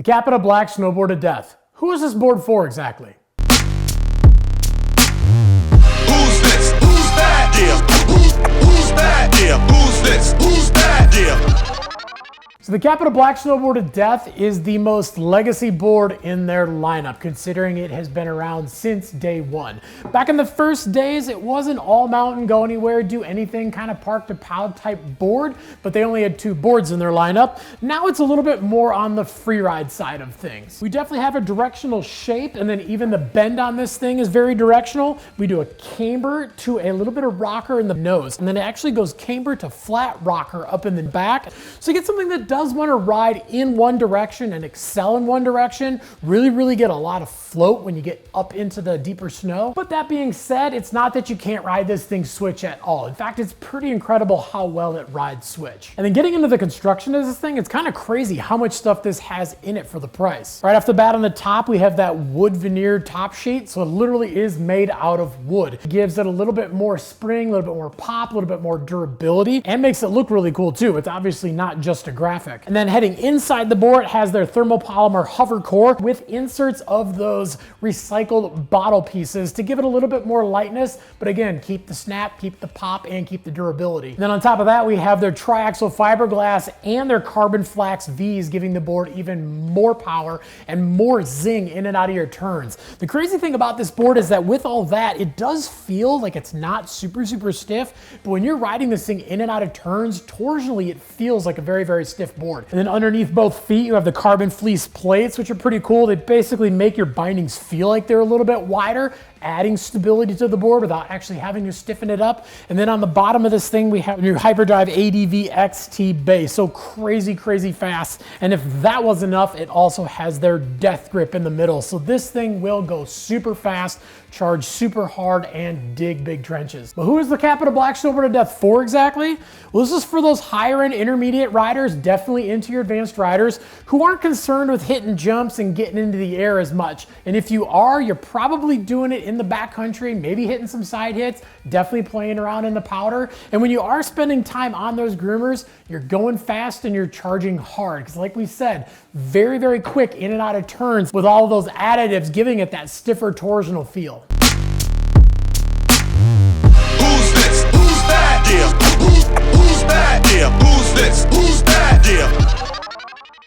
Capita Black Snowboard to Death. Who is this board for exactly? Who's this? Who's that? Yeah. Who's that? Yeah. Who's this? Who's that? Yeah. So the Capita Black Snowboard to Death is the most legacy board in their lineup, considering it has been around since day one. Back in the first days, it wasn't all mountain, go anywhere, do anything, kind of park to pow type board, but they only had two boards in their lineup. Now it's a little bit more on the freeride side of things. We definitely have a directional shape, and then even the bend on this thing is very directional. We do a camber to a little bit of rocker in the nose, and then it actually goes camber to flat rocker up in the back. So you get something that does want to ride in one direction and excel in one direction, really get a lot of float when you get up into the deeper snow. But that being said, it's not that you can't ride this thing switch at all. In fact, it's pretty incredible how well it rides switch. And then getting into the construction of this thing, it's kind of crazy how much stuff this has in it for the price. Right off the bat on the top, we have that wood veneer top sheet. So it literally is made out of wood. It gives it a little bit more spring, a little bit more pop, a little bit more durability, and makes it look really cool too. It's obviously not just a graphic. And then heading inside the board, it has their thermopolymer hover core with inserts of those recycled bottle pieces to give it a little bit more lightness, but again, keep the snap, keep the pop, and keep the durability. And then on top of that, we have their triaxial fiberglass and their carbon flax V's, giving the board even more power and more zing in and out of your turns. The crazy thing about this board is that with all that, it does feel like it's not super stiff, but when you're riding this thing in and out of turns, torsionally, it feels like a very stiff board. And then underneath both feet, you have the carbon fleece plates, which are pretty cool. They basically make your bindings feel like they're a little bit wider, adding stability to the board without actually having to stiffen it up. And then on the bottom of this thing, we have your Hyperdrive ADV XT base. So crazy fast. And if that was enough, it also has their death grip in the middle. So this thing will go super fast, charge super hard, and dig big trenches. But who is the Capita Black Snowboard to Death for exactly? Well, this is for those higher end intermediate riders, definitely into your advanced riders, who aren't concerned with hitting jumps and getting into the air as much. And if you are, you're probably doing it in the backcountry, maybe hitting some side hits, definitely playing around in the powder. And when you are spending time on those groomers, you're going fast and you're charging hard. Because like we said, very quick in and out of turns with all of those additives, giving it that stiffer torsional feel. Who's this? Who's that? Yeah. Who's that? Yeah. Who's this? Who's that? Yeah.